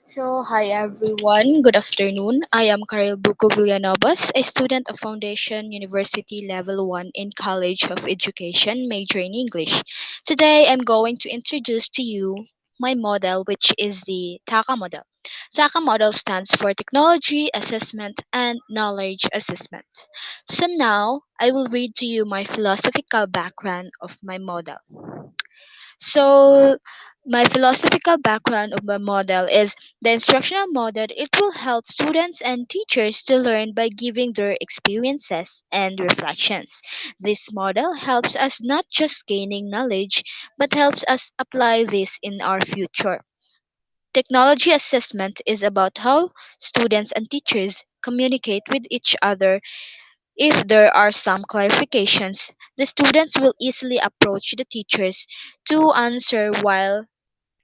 Hi everyone. Good afternoon. I am Karel Buco Villanovas, a student of Foundation University Level 1 in College of Education, major in English. Today I'm going to introduce to you my model, which is the TAKA model. TAKA model stands for Technology Assessment and Knowledge Assessment. So now I will read to you my philosophical background of my model. So, my philosophical background of my model is the instructional model. It will help students and teachers to learn by giving their experiences and reflections. This model helps us not just gaining knowledge, but helps us apply this in our future. Technology assessment is about how students and teachers communicate with each other. If there are some clarifications, the students will easily approach the teachers to answer, while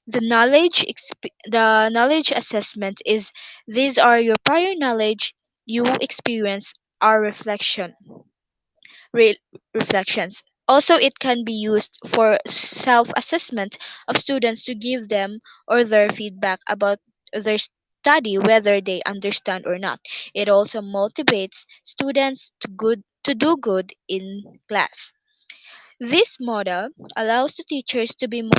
the knowledge assessment is these are your prior knowledge, you experience our re- reflections. Also, it can be used for self-assessment of students to give them or their feedback about their study, whether they understand or not. It also motivates students to do good in class. This model allows the teachers to be more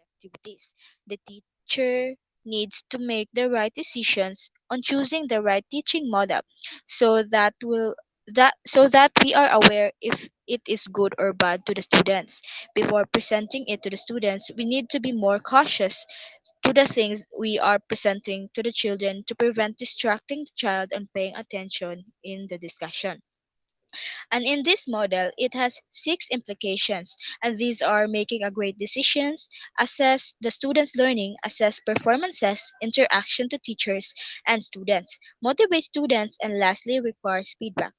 activities. The teacher needs to make the right decisions on choosing the right teaching model so that we are aware if it is good or bad to the students. Before presenting it to the students, we need to be more cautious to the things we are presenting to the children to prevent distracting the child and paying attention in the discussion. And in this model, it has six implications, and these are making a great decisions, assess the students' learning, assess performances, interaction to teachers and students, motivate students, and lastly requires feedback.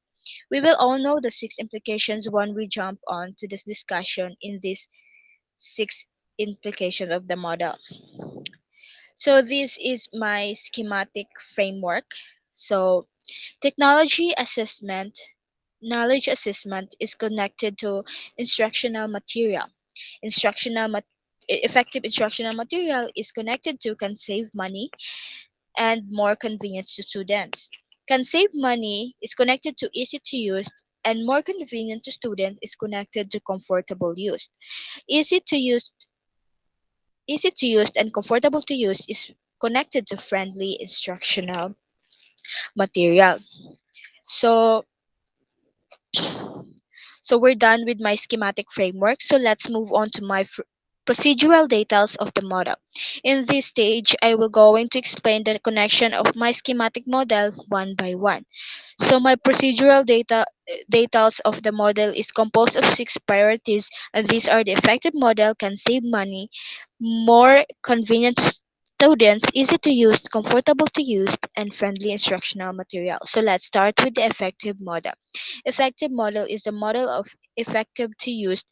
We will all know the six implications when we jump on to this discussion in these six implications of the model. So this is my schematic framework. So technology assessment Knowledge assessment is connected to instructional material. Instructional mat- Effective instructional material is connected to can save money and more convenience to students. Can save money is connected to easy to use and more convenient to students is connected to comfortable use. Easy to use Easy to use and comfortable to use is connected to friendly instructional material. So So we're done with my schematic framework. So let's move on to my procedural details of the model. In this stage, I will going to explain the connection of my schematic model one by one. So my procedural details of the model is composed of six priorities, and these are the effective model can save money, more convenient to students, easy to use, comfortable to use, and friendly instructional material. So let's start with the effective model. Effective model is a model of effective to use.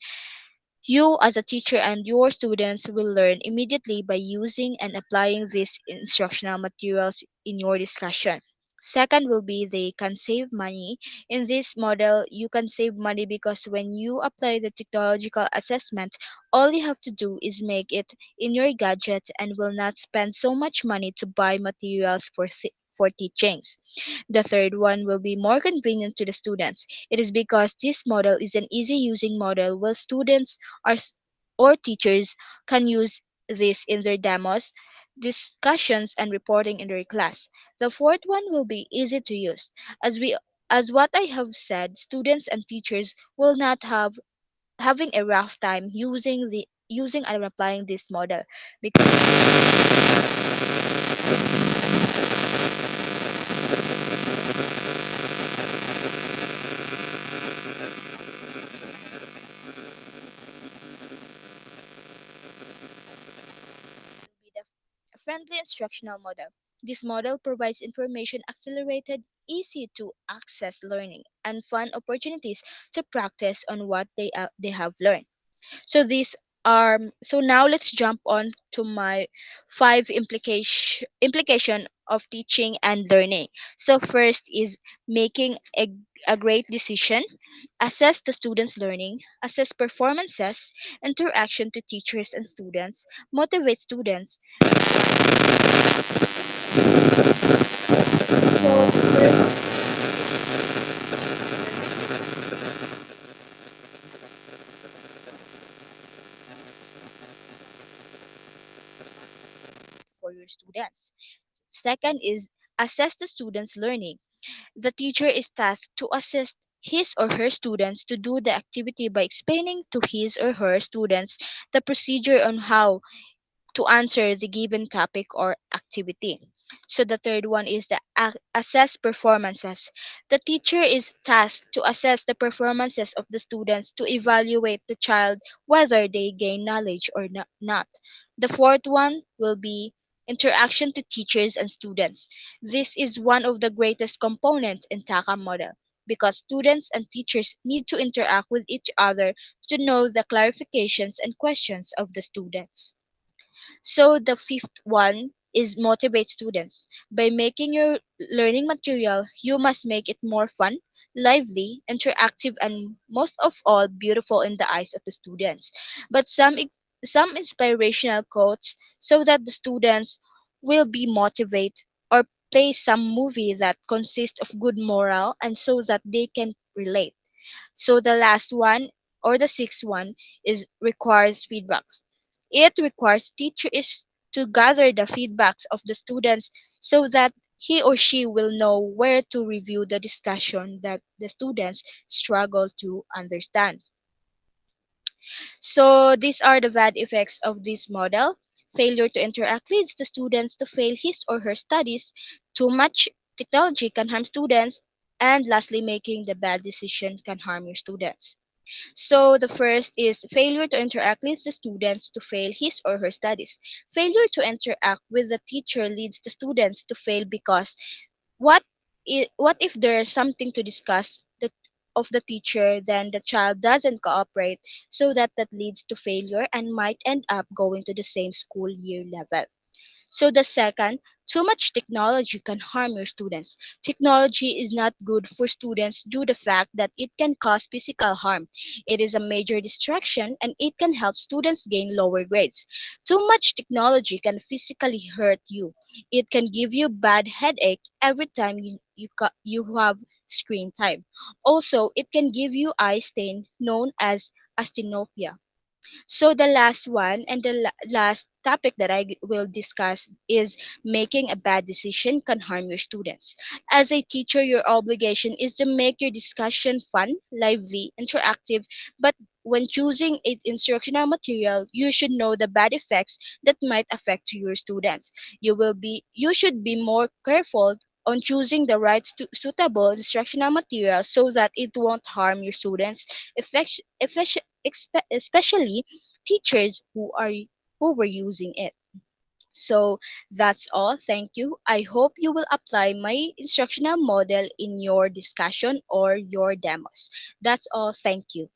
You, as a teacher, and your students will learn immediately by using and applying these instructional materials in your discussion. Second will be they can save money. In this model, you can save money because when you apply the technological assessment, all you have to do is make it in your gadget and will not spend so much money to buy materials for teachings. The third one will be more convenient to the students. It is because this model is an easy using model where students are, or teachers can use this in their demos, discussions, and reporting in their class. The fourth one will be easy to use. As what I have said, students and teachers will not have having a rough time using and applying this model because will be the friendly instructional model. This model provides information accelerated, easy to access learning, and fun opportunities to practice on what they have learned. So these So now let's jump on to my five implication of teaching and learning. So first is making a great decision, assess the students' learning, assess performances, interaction to teachers and students, motivate students. So first for your students. Second is assess the students' learning. The teacher is tasked to assist his or her students to do the activity by explaining to his or her students the procedure on how to answer the given topic or activity. So the third one is the assess performances. The teacher is tasked to assess the performances of the students to evaluate the child whether they gain knowledge or not. The fourth one will be interaction to teachers and students. This is one of the greatest components in TACA model because students and teachers need to interact with each other to know the clarifications and questions of the students. So the fifth one is motivate students. By making your learning material, you must make it more fun, lively, interactive, and most of all, beautiful in the eyes of the students. But some inspirational quotes so that the students will be motivated, or play some movie that consists of good moral and so that they can relate. So the last one or the sixth one is requires feedbacks. It requires teachers to gather the feedbacks of the students so that he or she will know where to review the discussion that the students struggle to understand. So these are the bad effects of this model. Failure to interact leads the students to fail his or her studies. Too much technology can harm students. And lastly, making the bad decision can harm your students. So the first is failure to interact leads the students to fail his or her studies. Failure to interact with the teacher leads the students to fail because what if there's something to discuss of the teacher, then the child doesn't cooperate, so that leads to failure and might end up going to the same school year level. So the second, too much technology can harm your students. Technology is not good for students due to the fact that it can cause physical harm. It is a major distraction and it can help students gain lower grades. Too much technology can physically hurt you. It can give you bad headache every time you have screen time. Also, it can give you eye strain known as astigmatism. So the last one and the last topic that will discuss is making a bad decision can harm your students. As a teacher, your obligation is to make your discussion fun, lively, interactive, but when choosing instructional material, you should know the bad effects that might affect your students. You should be more careful on choosing the right suitable instructional material so that it won't harm your students, especially teachers who were using it. So that's all. Thank you. I hope you will apply my instructional model in your discussion or your demos. That's all. Thank you.